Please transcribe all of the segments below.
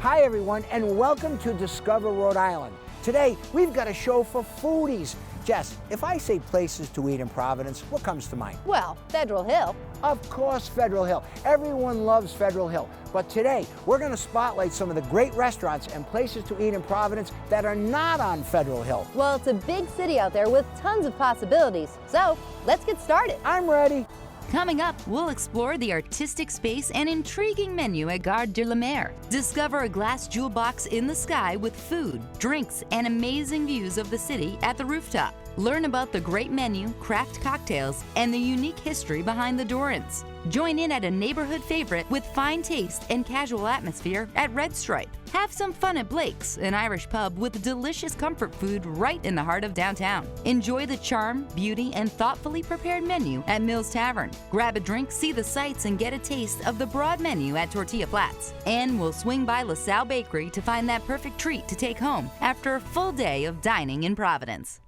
Hi everyone, and welcome to Discover Rhode Island. Today, we've got a show for foodies. Jess, if I say places to eat in Providence, what comes to mind? Well, Federal Hill. Of course, Federal Hill. Everyone loves Federal Hill. But today, we're going to spotlight some of the great restaurants and places to eat in Providence that are not on Federal Hill. Well, it's a big city out there with tons of possibilities. So, let's get started. I'm ready. Coming up, we'll explore the artistic space and intriguing menu at Gare de la Mer. Discover a glass jewel box in the sky with food, drinks, and amazing views of the city at the Rooftop. Learn about the great menu, craft cocktails, and the unique history behind the Dorrance. Join in at a neighborhood favorite with fine taste and casual atmosphere at Redstripe. Have some fun at Blake's, an Irish pub with delicious comfort food right in the heart of downtown. Enjoy the charm, beauty, and thoughtfully prepared menu at Mills Tavern. Grab a drink, see the sights, and get a taste of the broad menu at Tortilla Flats. And we'll swing by Lasal Bakery to find that perfect treat to take home after a full day of dining in Providence.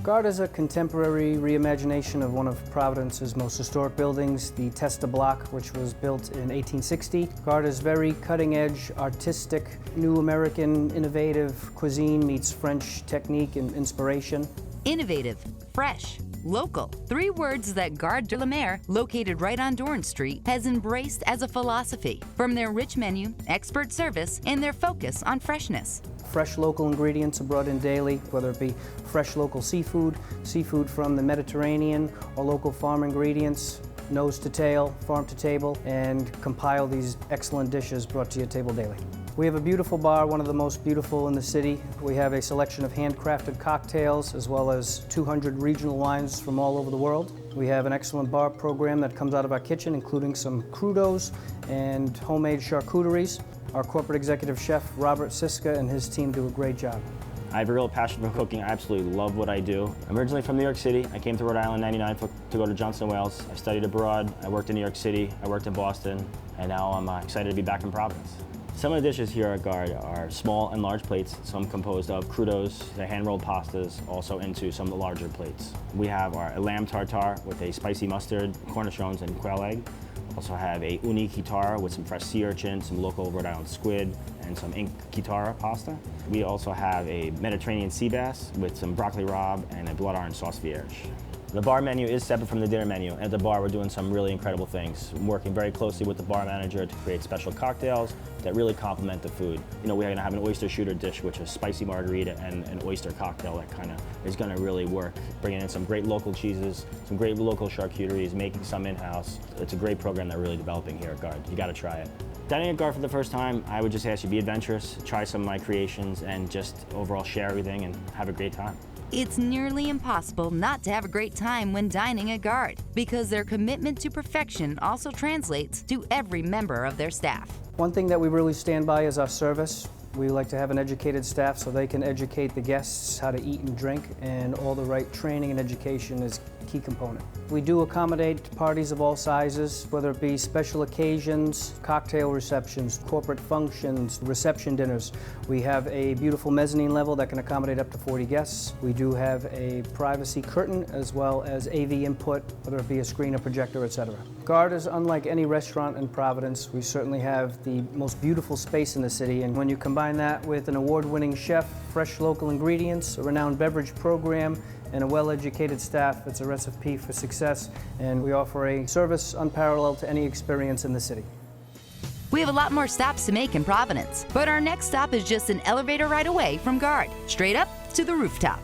Gare is a contemporary reimagination of one of Providence's most historic buildings, the Testa Block, which was built in 1860. Gare is very cutting-edge, artistic, new American, innovative cuisine meets French technique and inspiration. Innovative, fresh, local. 3 words that Gare de la Mer, located right on Dorrance Street, has embraced as a philosophy. From their rich menu, expert service, and their focus on freshness. Fresh local ingredients are brought in daily, whether it be fresh local seafood, seafood from the Mediterranean, or local farm ingredients, nose to tail, farm to table, and compile these excellent dishes brought to your table daily. We have a beautiful bar, one of the most beautiful in the city. We have a selection of handcrafted cocktails as well as 200 regional wines from all over the world. We have an excellent bar program that comes out of our kitchen, including some crudos and homemade charcuteries. Our corporate executive chef, Robert Siska, and his team do a great job. I have a real passion for cooking. I absolutely love what I do. I'm originally from New York City. I came to Rhode Island in '99 to go to Johnson & Wales. I studied abroad. I worked in New York City. I worked in Boston. And now I'm excited to be back in Providence. Some of the dishes here at Gare are small and large plates, some composed of crudos, the hand-rolled pastas, also into some of the larger plates. We have our lamb tartare with a spicy mustard, cornichons, and quail egg. Also have a uni chitarra with some fresh sea urchin, some local Rhode Island squid, and some ink chitarra pasta. We also have a Mediterranean sea bass with some broccoli rabe and a blood orange sauce vierge. The bar menu is separate from the dinner menu. At the bar, we're doing some really incredible things. I'm working very closely with the bar manager to create special cocktails that really complement the food. You know, we're gonna have an oyster shooter dish, which is spicy margarita and an oyster cocktail that kind of is gonna really work. Bringing in some great local cheeses, some great local charcuteries, making some in-house. It's a great program that we're really developing here at Gare. You gotta try it. Dining at Gare for the first time, I would just ask you be adventurous, try some of my creations, and just overall share everything and have a great time. It's nearly impossible not to have a great time when dining at Gare, because their commitment to perfection also translates to every member of their staff. One thing that we really stand by is our service. We like to have an educated staff so they can educate the guests how to eat and drink, and all the right training and education is a key component. We do accommodate parties of all sizes, whether it be special occasions, cocktail receptions, corporate functions, reception dinners. We have a beautiful mezzanine level that can accommodate up to 40 guests. We do have a privacy curtain as well as AV input, whether it be a screen, a projector, etc. Gare is unlike any restaurant in Providence. We certainly have the most beautiful space in the city, and when you combine that with an award-winning chef, fresh local ingredients, a renowned beverage program, and a well-educated staff, it's a recipe for success, and we offer a service unparalleled to any experience in the city. We have a lot more stops to make in Providence, but our next stop is just an elevator ride away from Gare, straight up to the Rooftop.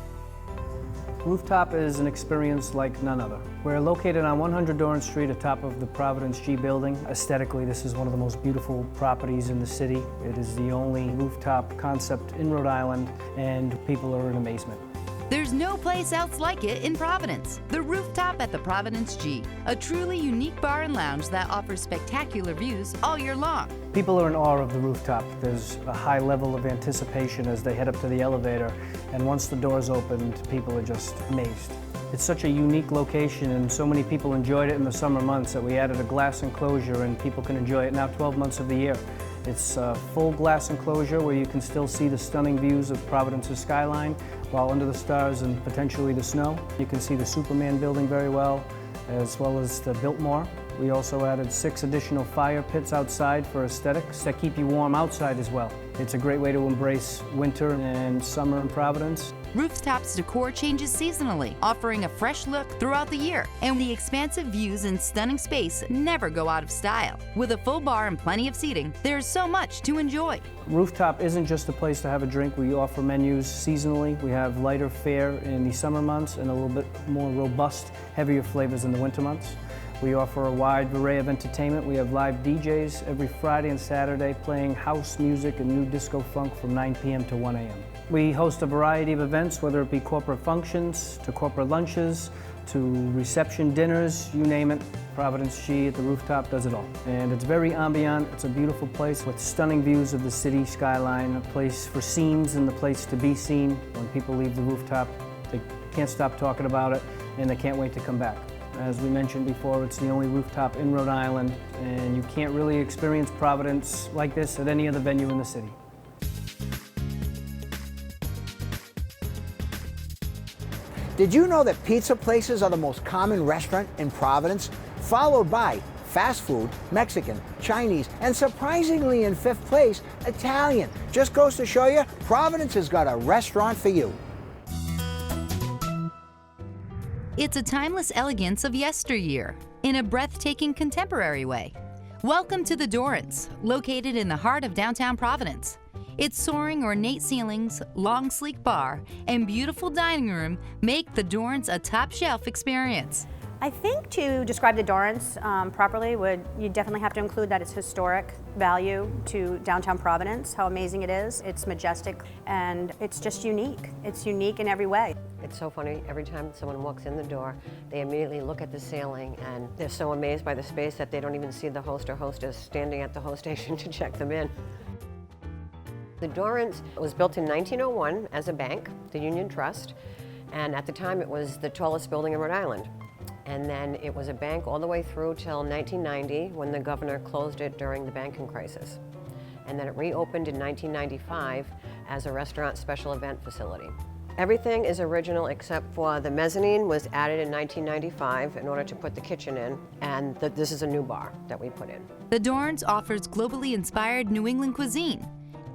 Rooftop is an experience like none other. We're located on 100 Dorrance Street atop of the Providence G building. Aesthetically, this is one of the most beautiful properties in the city. It is the only rooftop concept in Rhode Island, and people are in amazement. There's no place else like it in Providence. The Rooftop at the Providence G, a truly unique bar and lounge that offers spectacular views all year long. People are in awe of the Rooftop. There's a high level of anticipation as they head up to the elevator, and once the doors opened, people are just amazed. It's such a unique location, and so many people enjoyed it in the summer months that we added a glass enclosure, and people can enjoy it now 12 months of the year. It's a full glass enclosure where you can still see the stunning views of Providence's skyline, while under the stars and potentially the snow. You can see the Superman building very well as the Biltmore. We also added 6 additional fire pits outside for aesthetics that keep you warm outside as well. It's a great way to embrace winter and summer in Providence. Rooftop's decor changes seasonally, offering a fresh look throughout the year, and the expansive views and stunning space never go out of style. With a full bar and plenty of seating, there's so much to enjoy. Rooftop isn't just a place to have a drink. We offer menus seasonally. We have lighter fare in the summer months and a little bit more robust, heavier flavors in the winter months. We offer a wide array of entertainment. We have live DJs every Friday and Saturday playing house music and new disco funk from 9 p.m. to 1 a.m. We host a variety of events, whether it be corporate functions, to corporate lunches, to reception dinners, you name it. Providence G at the Rooftop does it all. And it's very ambient. It's a beautiful place with stunning views of the city skyline, a place for scenes and the place to be seen. When people leave the Rooftop, they can't stop talking about it and they can't wait to come back. As we mentioned before, it's the only rooftop in Rhode Island, and you can't really experience Providence like this at any other venue in the city. Did you know that pizza places are the most common restaurant in Providence, followed by fast food, Mexican, Chinese, and surprisingly in 5th place, Italian? Just goes to show you, Providence has got a restaurant for you. It's a timeless elegance of yesteryear in a breathtaking contemporary way. Welcome to the Dorrance, located in the heart of downtown Providence. Its soaring ornate ceilings, long sleek bar, and beautiful dining room make the Dorrance a top-shelf experience. I think to describe the Dorrance properly, you definitely have to include that it's historic value to downtown Providence, how amazing it is. It's majestic and it's just unique. It's unique in every way. It's so funny, every time someone walks in the door, they immediately look at the ceiling and they're so amazed by the space that they don't even see the host or hostess standing at the host station to check them in. The Dorrance was built in 1901 as a bank, the Union Trust, and at the time it was the tallest building in Rhode Island. And then it was a bank all the way through till 1990 when the governor closed it during the banking crisis. And then it reopened in 1995 as a restaurant special event facility. Everything is original except for the mezzanine was added in 1995 in order to put the kitchen in, and this is a new bar that we put in. The Dorrance offers globally inspired New England cuisine,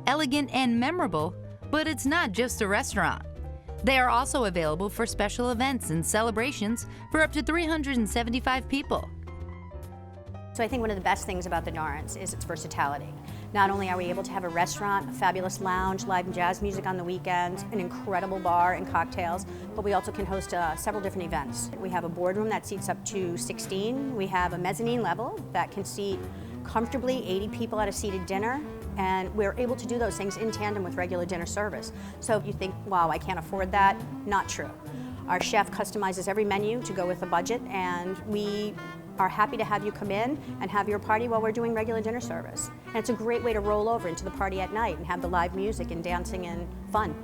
elegant and memorable, but it's not just a restaurant. They are also available for special events and celebrations for up to 375 people. So I think one of the best things about the Dorrance is its versatility. Not only are we able to have a restaurant, a fabulous lounge, live and jazz music on the weekends, an incredible bar and cocktails, but we also can host several different events. We have a boardroom that seats up to 16. We have a mezzanine level that can seat comfortably 80 people at a seated dinner, and we're able to do those things in tandem with regular dinner service. So if you think, wow, I can't afford that, not true. Our chef customizes every menu to go with the budget, and we are happy to have you come in and have your party while we're doing regular dinner service. And it's a great way to roll over into the party at night and have the live music and dancing and fun.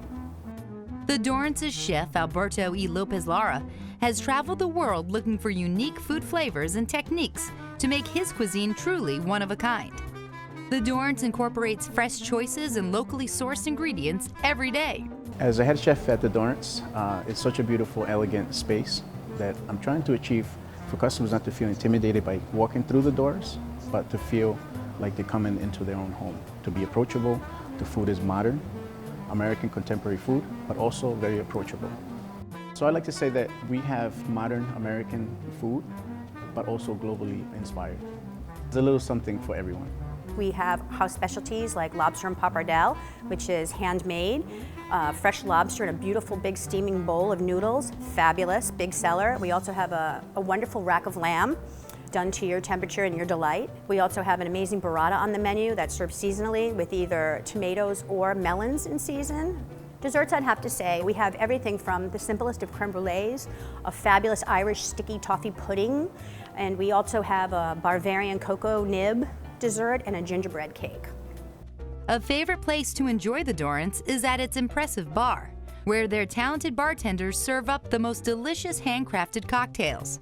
The Dorrance's chef, Alberto E. Lopez Lara, has traveled the world looking for unique food flavors and techniques to make his cuisine truly one of a kind. The Dorrance incorporates fresh choices and locally sourced ingredients every day. As a head chef at the Dorrance, it's such a beautiful, elegant space that I'm trying to achieve for customers not to feel intimidated by walking through the doors, but to feel like they're coming into their own home. To be approachable, the food is modern, American contemporary food, but also very approachable. So I like to say that we have modern American food, but also globally inspired. It's a little something for everyone. We have house specialties like lobster and pappardelle, which is handmade. Fresh lobster in a beautiful big steaming bowl of noodles, fabulous, big seller. We also have a wonderful rack of lamb done to your temperature and your delight. We also have an amazing burrata on the menu that's served seasonally with either tomatoes or melons in season. Desserts, I'd have to say, we have everything from the simplest of creme brulees, a fabulous Irish sticky toffee pudding, and we also have a Bavarian cocoa nib dessert and a gingerbread cake. A favorite place to enjoy the Dorrance is at its impressive bar, where their talented bartenders serve up the most delicious handcrafted cocktails.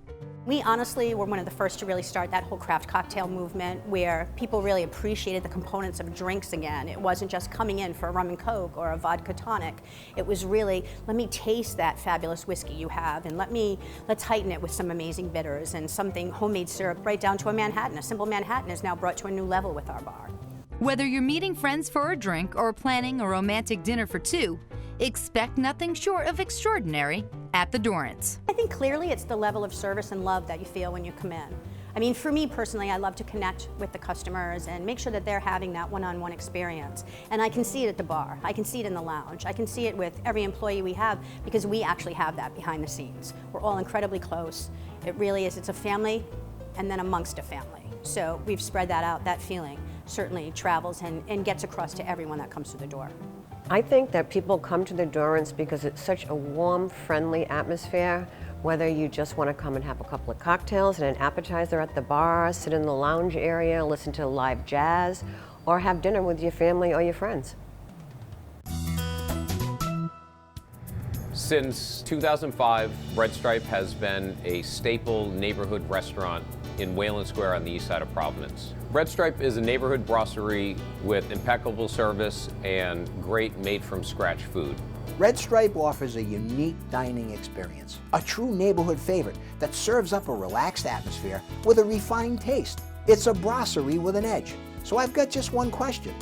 We honestly were one of the first to really start that whole craft cocktail movement where people really appreciated the components of drinks again. It wasn't just coming in for a rum and coke or a vodka tonic. It was really, let me taste that fabulous whiskey you have and let's heighten it with some amazing bitters and something homemade syrup right down to a Manhattan. A simple Manhattan is now brought to a new level with our bar. Whether you're meeting friends for a drink or planning a romantic dinner for two, expect nothing short of extraordinary at the Dorrance. I think clearly it's the level of service and love that you feel when you come in. I mean, for me personally, I love to connect with the customers and make sure that they're having that one-on-one experience. And I can see it at the bar, I can see it in the lounge, I can see it with every employee we have because we actually have that behind the scenes. We're all incredibly close. It really is, it's a family and then amongst a family. So we've spread that out, that feeling certainly travels and gets across to everyone that comes through the door. I think that people come to the Dorrance because it's such a warm, friendly atmosphere. Whether you just want to come and have a couple of cocktails and an appetizer at the bar, sit in the lounge area, listen to live jazz, or have dinner with your family or your friends. Since 2005, Redstripe has been a staple neighborhood restaurant in Wayland Square on the east side of Providence. Redstripe is a neighborhood brasserie with impeccable service and great made-from-scratch food. Redstripe offers a unique dining experience, a true neighborhood favorite that serves up a relaxed atmosphere with a refined taste. It's a brasserie with an edge. So I've got just one question.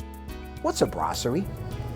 What's a brasserie?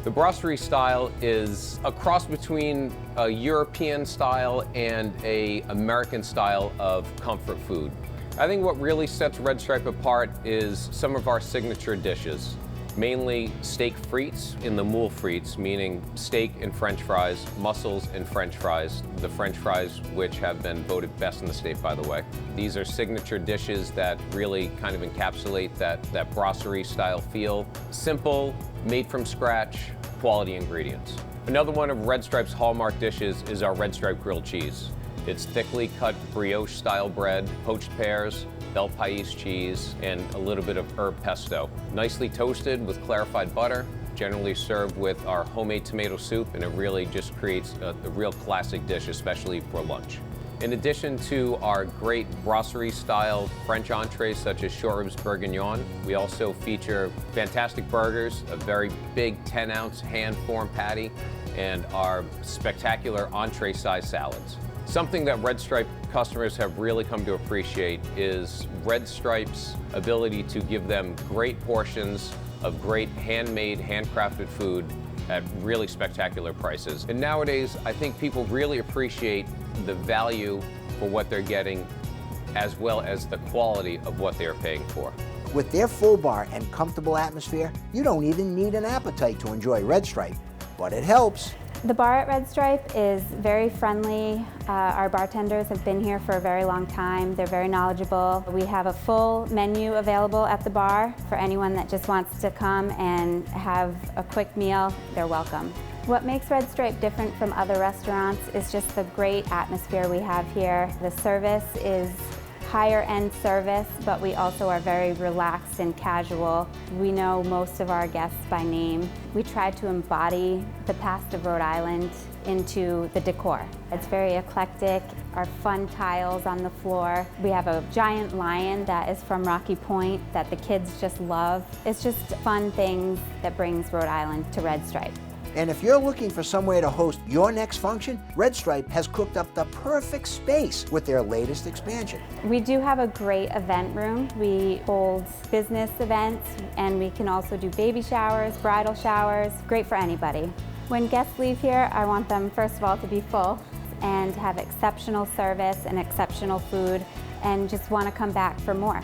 The brasserie style is a cross between a European style and an American style of comfort food. I think what really sets Redstripe apart is some of our signature dishes, mainly steak frites in the moule frites, meaning steak and French fries, mussels and French fries, the French fries which have been voted best in the state, by the way. These are signature dishes that really kind of encapsulate that brasserie style feel. Simple, made from scratch, quality ingredients. Another one of Redstripe's hallmark dishes is our Redstripe grilled cheese. It's thickly cut brioche style bread, poached pears, bel pais cheese, and a little bit of herb pesto. Nicely toasted with clarified butter, generally served with our homemade tomato soup, and it really just creates a real classic dish, especially for lunch. In addition to our great brasserie-style French entrees such as short ribs bourguignon, we also feature fantastic burgers, a very big 10-ounce hand-formed patty, and our spectacular entree-sized salads. Something that Redstripe customers have really come to appreciate is Redstripe's ability to give them great portions of great handmade, handcrafted food at really spectacular prices. And nowadays, I think people really appreciate the value for what they're getting as well as the quality of what they're paying for. With their full bar and comfortable atmosphere, you don't even need an appetite to enjoy Redstripe, but it helps. The bar at Redstripe is very friendly. Our bartenders have been here for a very long time. They're very knowledgeable. We have a full menu available at the bar for anyone that just wants to come and have a quick meal. They're welcome. What makes Redstripe different from other restaurants is just the great atmosphere we have here. The service is higher end service, but we also are very relaxed and casual. We know most of our guests by name. We try to embody the past of Rhode Island into the decor. It's very eclectic, our fun tiles on the floor. We have a giant lion that is from Rocky Point that the kids just love. It's just fun things that brings Rhode Island to Redstripe. And if you're looking for somewhere to host your next function, Redstripe has cooked up the perfect space with their latest expansion. We do have a great event room. We hold business events, and we can also do baby showers, bridal showers, great for anybody. When guests leave here, I want them, first of all, to be full and have exceptional service and exceptional food and just want to come back for more.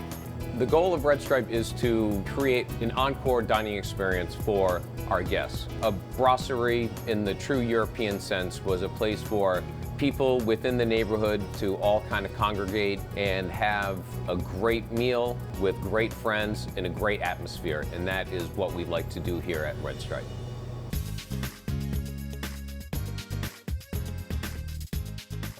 The goal of Redstripe is to create an encore dining experience for our guests. A brasserie in the true European sense was a place for people within the neighborhood to all kind of congregate and have a great meal with great friends in a great atmosphere, and that is what we like to do here at Redstripe.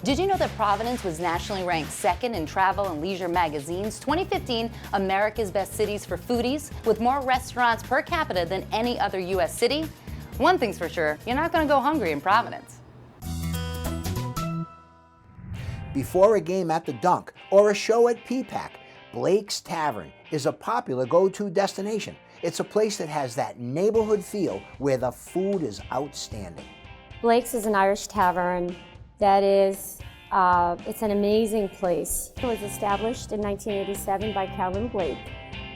Did you know that Providence was nationally ranked second in Travel and Leisure Magazine's 2015 America's Best Cities for Foodies, with more restaurants per capita than any other U.S. city? One thing's for sure, you're not going to go hungry in Providence. before a game at the Dunk or a show at P-PAC, Blake's Tavern is a popular go-to destination. It's a place that has that neighborhood feel where the food is outstanding. Blake's is an Irish tavern that is, it's an amazing place. It was established in 1987 by Carolyn Blake,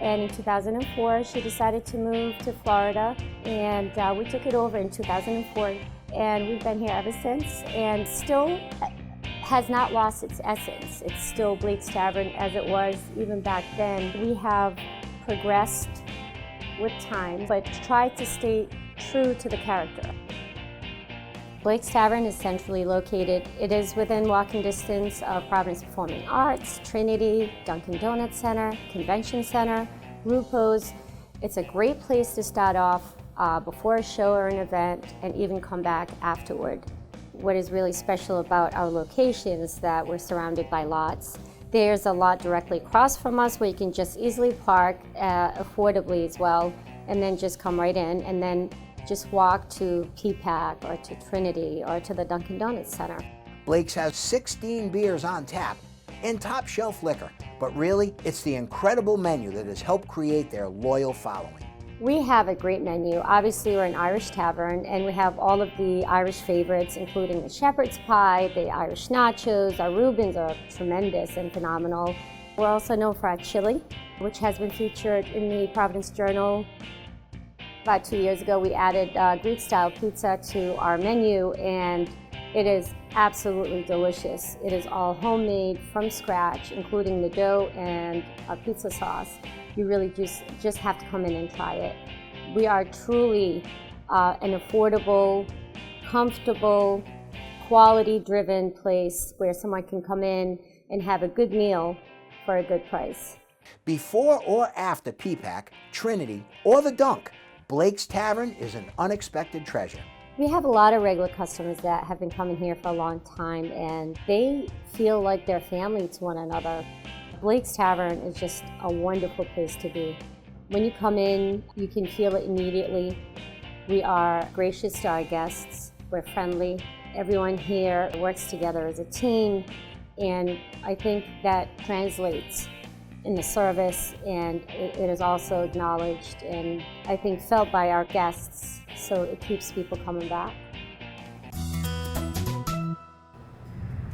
and in 2004 she decided to move to Florida, and we took it over in 2004, and we've been here ever since, and still has not lost its essence. It's still Blake's Tavern as it was even back then. We have progressed with time, but tried to stay true to the character. Blake's Tavern is centrally located. It is within walking distance of Providence Performing Arts, Trinity, Dunkin' Donuts Center, Convention Center, Rooftop. It's a great place to start off before a show or an event, and even come back afterward. What is really special about our location is that we're surrounded by lots. There's a lot directly across from us where you can just easily park affordably as well, and then just come right in, and then just walk to P-PAC or to Trinity or to the Dunkin' Donuts Center. Blake's has 16 beers on tap and top shelf liquor, but really it's the incredible menu that has helped create their loyal following. We have a great menu. Obviously, we're an Irish tavern, and we have all of the Irish favorites, including the shepherd's pie, the Irish nachos. Our Reubens are tremendous and phenomenal. We're also known for our chili, which has been featured in the Providence Journal. About 2 years ago, we added Greek-style pizza to our menu, and it is absolutely delicious. It is all homemade from scratch, including the dough and a pizza sauce. You really just have to come in and try it. We are truly an affordable, comfortable, quality-driven place where someone can come in and have a good meal for a good price. Before or after P-PAC, Trinity, or the Dunk, Blake's Tavern is an unexpected treasure. We have a lot of regular customers that have been coming here for a long time, and they feel like they're family to one another. Blake's Tavern is just a wonderful place to be. When you come in, you can feel it immediately. We are gracious to our guests. We're friendly. Everyone here works together as a team, and I think that translates in the service, and it is also acknowledged and I think felt by our guests, so it keeps people coming back.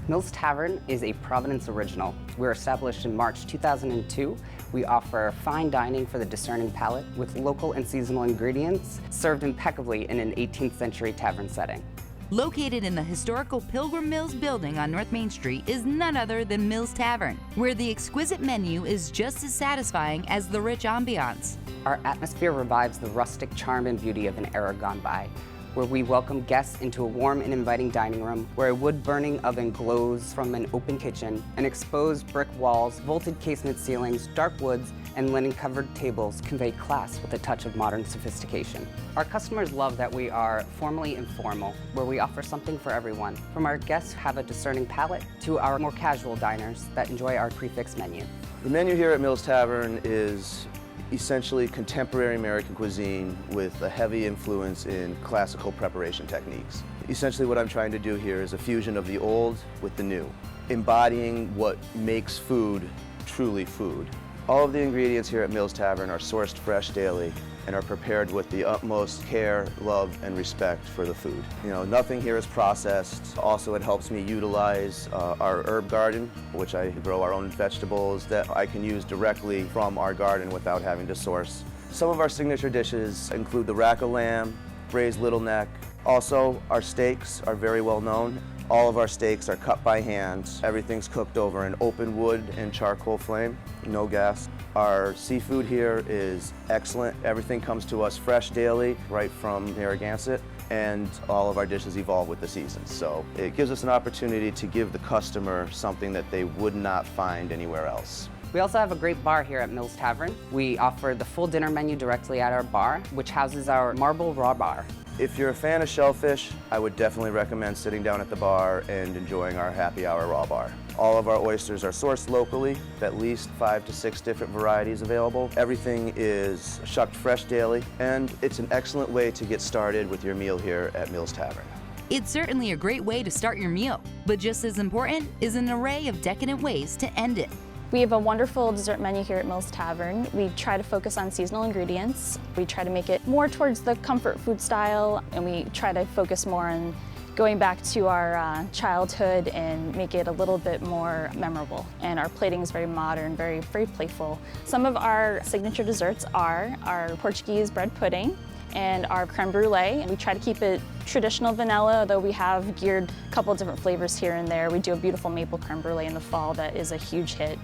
Mills Tavern is a Providence original. We were established in March 2002. We offer fine dining for the discerning palate with local and seasonal ingredients served impeccably in an 18th century tavern setting. Located in the historical Pilgrim Mills building on North Main Street is none other than Mills Tavern, where the exquisite menu is just as satisfying as the rich ambiance. Our atmosphere revives the rustic charm and beauty of an era gone by, where we welcome guests into a warm and inviting dining room, where a wood-burning oven glows from an open kitchen, and exposed brick walls, vaulted casement ceilings, dark woods, and linen-covered tables convey class with a touch of modern sophistication. Our customers love that we are formally informal, where we offer something for everyone, from our guests who have a discerning palate to our more casual diners that enjoy our prefix menu. The menu here at Mills Tavern is essentially contemporary American cuisine with a heavy influence in classical preparation techniques. Essentially what I'm trying to do here is a fusion of the old with the new, embodying what makes food truly food. All of the ingredients here at Mills Tavern are sourced fresh daily and are prepared with the utmost care, love, and respect for the food. You know, nothing here is processed. Also, it helps me utilize our herb garden, which I grow our own vegetables that I can use directly from our garden without having to source. Some of our signature dishes include the rack of lamb, braised little neck. Also, our steaks are very well known. All of our steaks are cut by hand. Everything's cooked over an open wood and charcoal flame, no gas. Our seafood here is excellent. Everything comes to us fresh daily, right from Narragansett, and all of our dishes evolve with the seasons. So it gives us an opportunity to give the customer something that they would not find anywhere else. We also have a great bar here at Mills Tavern. We offer the full dinner menu directly at our bar, which houses our marble raw bar. If you're a fan of shellfish, I would definitely recommend sitting down at the bar and enjoying our happy hour raw bar. All of our oysters are sourced locally, at least 5 to 6 different varieties available. Everything is shucked fresh daily, and it's an excellent way to get started with your meal here at Mills Tavern. It's certainly a great way to start your meal, but just as important is an array of decadent ways to end it. We have a wonderful dessert menu here at Mills Tavern. We try to focus on seasonal ingredients. We try to make it more towards the comfort food style, and we try to focus more on going back to our childhood and make it a little bit more memorable. And our plating is very modern, very playful. Some of our signature desserts are our Portuguese bread pudding and our creme brulee. We try to keep it traditional vanilla, though we have geared a couple of different flavors here and there. We do a beautiful maple creme brulee in the fall that is a huge hit.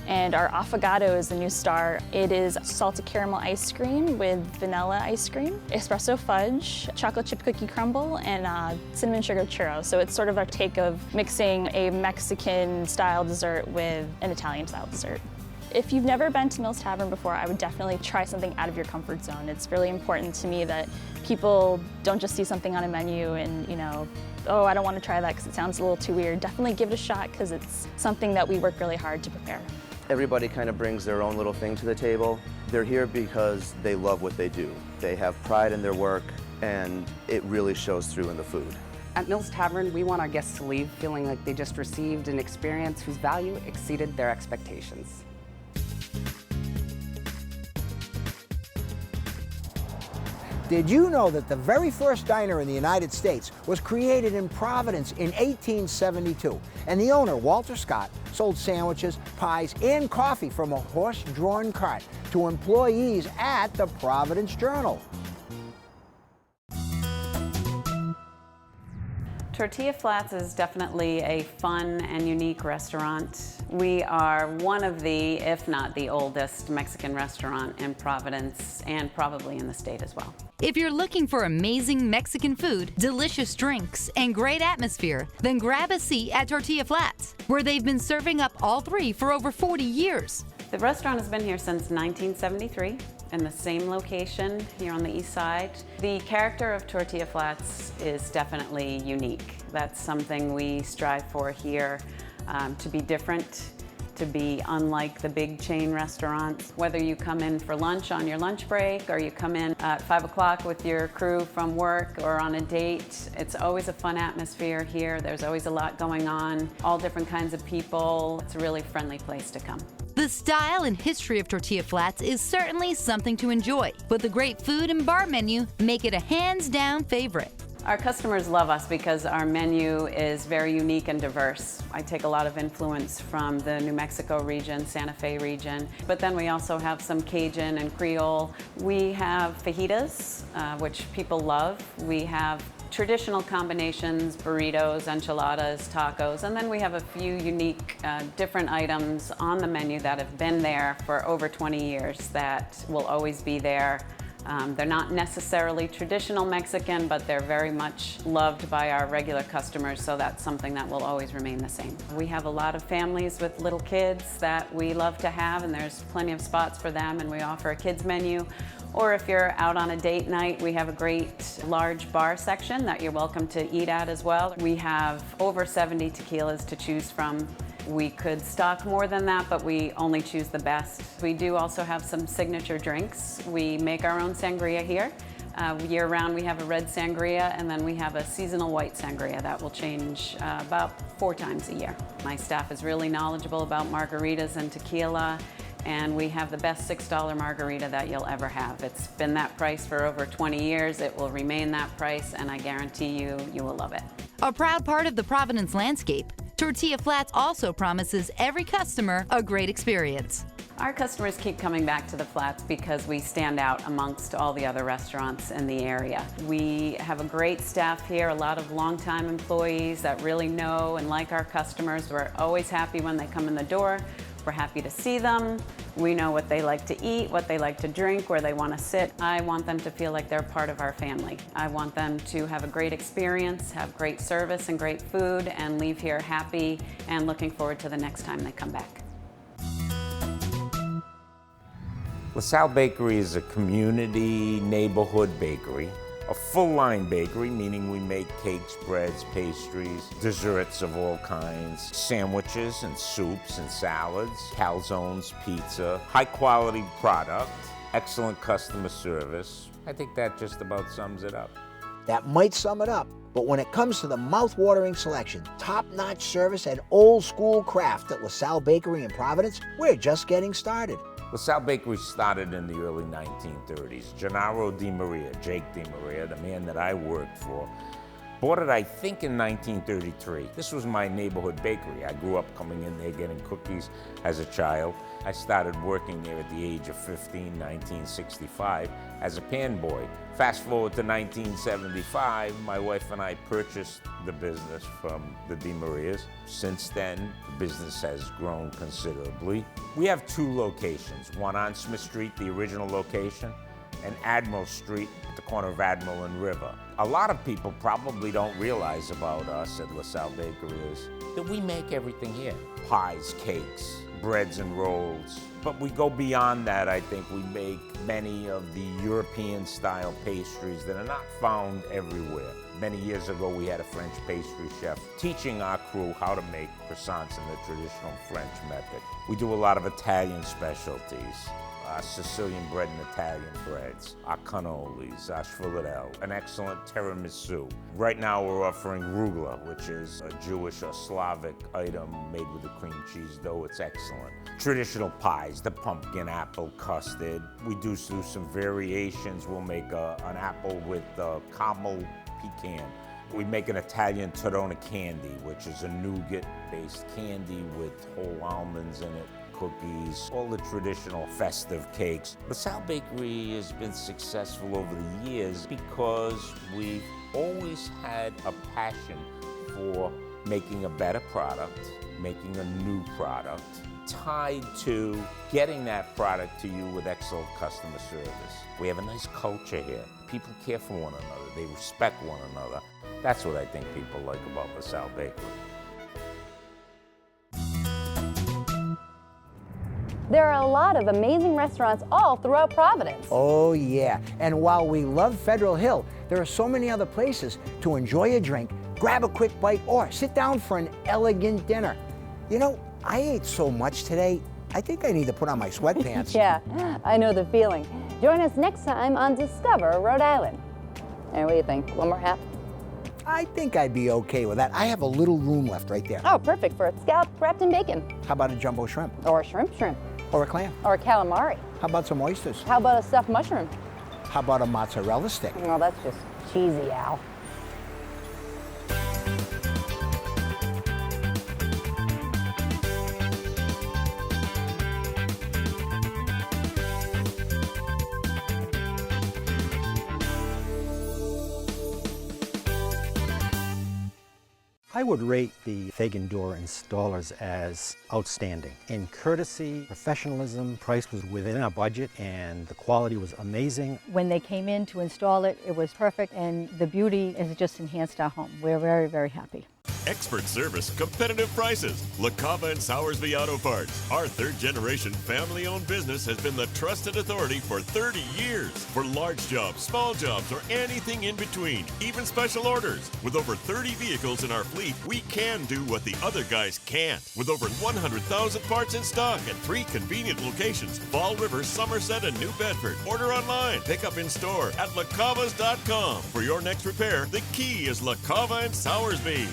And our affogato is the new star. It is salted caramel ice cream with vanilla ice cream, espresso fudge, chocolate chip cookie crumble, and cinnamon sugar churro. So it's sort of our take of mixing a Mexican style dessert with an Italian style dessert. If you've never been to Mills Tavern before, I would definitely try something out of your comfort zone. It's really important to me that people don't just see something on a menu and, oh, I don't want to try that because it sounds a little too weird. Definitely give it a shot because it's something that we work really hard to prepare. Everybody kind of brings their own little thing to the table. They're here because they love what they do. They have pride in their work, and it really shows through in the food. At Mills Tavern, we want our guests to leave feeling like they just received an experience whose value exceeded their expectations. Did you know that the very first diner in the United States was created in Providence in 1872? And the owner, Walter Scott, sold sandwiches, pies, and coffee from a horse-drawn cart to employees at the Providence Journal. Tortilla Flats is definitely a fun and unique restaurant. We are one of the, if not the oldest, Mexican restaurant in Providence and probably in the state as well. If you're looking for amazing Mexican food, delicious drinks, and great atmosphere, then grab a seat at Tortilla Flats, where they've been serving up all three for over 40 years. The restaurant has been here since 1973. In the same location here on the east side. The character of Tortilla Flats is definitely unique. That's something we strive for here, to be different, to be unlike the big chain restaurants. Whether you come in for lunch on your lunch break or you come in at 5 o'clock with your crew from work or on a date, it's always a fun atmosphere here. There's always a lot going on, all different kinds of people. It's a really friendly place to come. The style and history of Tortilla Flats is certainly something to enjoy, but the great food and bar menu make it a hands-down favorite. Our customers love us because our menu is very unique and diverse. I take a lot of influence from the New Mexico region, Santa Fe region, but then we also have some Cajun and Creole. We have fajitas, which people love. We have traditional combinations, burritos, enchiladas, tacos, and then we have a few unique different items on the menu that have been there for over 20 years that will always be there. They're not necessarily traditional Mexican, but they're very much loved by our regular customers, so that's something that will always remain the same. We have a lot of families with little kids that we love to have, and there's plenty of spots for them, and we offer a kids menu. Or if you're out on a date night, we have a great large bar section that you're welcome to eat at as well. We have over 70 tequilas to choose from. We could stock more than that, but we only choose the best. We do also have some signature drinks. We make our own sangria here. Year-round we have a red sangria, and then we have a seasonal white sangria that will change about 4 times a year. My staff is really knowledgeable about margaritas and tequila, and we have the best $6 margarita that you'll ever have. It's been that price for over 20 years. It will remain that price, and I guarantee you, you will love it. A proud part of the Providence landscape, Tortilla Flats also promises every customer a great experience. Our customers keep coming back to the Flats because we stand out amongst all the other restaurants in the area. We have a great staff here, a lot of longtime employees that really know and like our customers. We're always happy when they come in the door. We're happy to see them. We know what they like to eat, what they like to drink, where they want to sit. I want them to feel like they're part of our family. I want them to have a great experience, have great service and great food, and leave here happy and looking forward to the next time they come back. Lasal Bakery is a community neighborhood bakery. A full-line bakery, meaning we make cakes, breads, pastries, desserts of all kinds, sandwiches and soups and salads, calzones, pizza, high-quality product, excellent customer service. I think that just about sums it up. That might sum it up, But when it comes to the mouth-watering selection, top-notch service, and old-school craft at Lasal Bakery in Providence, we're just getting started. Lasal Bakery started in the early 1930s. Gennaro Di Maria, Jake Di Maria, the man that I worked for, bought it, I think, in 1933. This was my neighborhood bakery. I grew up coming in there getting cookies as a child. I started working there at the age of 15, 1965, as a pan boy. Fast forward to 1975, my wife and I purchased the business from the Di Marias. Since then, the business has grown considerably. We have two locations, one on Smith Street, the original location, and Admiral Street at the corner of Admiral and River. A lot of people probably don't realize about us at Lasal Bakery is that we make everything here. Pies, cakes, breads and rolls. But we go beyond that. I think we make many of the European-style pastries that are not found everywhere. Many years ago, we had a French pastry chef teaching our crew how to make croissants in the traditional French method. We do a lot of Italian specialties. Sicilian bread and Italian breads, our cannolis, our sfogliatelle, an excellent tiramisu. Right now we're offering rugla, which is a Jewish or Slavic item made with a cream cheese dough. It's excellent. Traditional pies, the pumpkin, apple, custard. We do some variations. We'll make an apple with caramel pecan. We make an Italian Torrona candy, which is a nougat-based candy with whole almonds in it. Cookies, all the traditional festive cakes. Lasal Bakery has been successful over the years because we've always had a passion for making a better product, making a new product, tied to getting that product to you with excellent customer service. We have a nice culture here. People care for one another. They respect one another. That's what I think people like about Lasal Bakery. There are a lot of amazing restaurants all throughout Providence. Oh yeah, and while we love Federal Hill, there are so many other places to enjoy a drink, grab a quick bite, or sit down for an elegant dinner. You know, I ate so much today, I think I need to put on my sweatpants. Yeah, I know the feeling. Join us next time on Discover Rhode Island. And what do you think? One more half? I think I'd be okay with that. I have a little room left right there. Oh, perfect for a scallop wrapped in bacon. How about a jumbo shrimp? Or a shrimp. Or a clam? Or a calamari. How about some oysters? How about a stuffed mushroom? How about a mozzarella stick? Well, that's just cheesy, Al. I would rate the Fagan door installers as outstanding. In courtesy, professionalism, price was within our budget, and the quality was amazing. When they came in to install it, it was perfect, and the beauty has just enhanced our home. We're very, very happy. Expert service, competitive prices. La Cava and Sowersby Auto Parts. Our third-generation family-owned business has been the trusted authority for 30 years. For large jobs, small jobs, or anything in between, even special orders. With over 30 vehicles in our fleet, we can do what the other guys can't. With over 100,000 parts in stock at 3 convenient locations, Fall River, Somerset, and New Bedford. Order online, pick up in store at lacavas.com. For your next repair, the key is La Cava and Sowersby.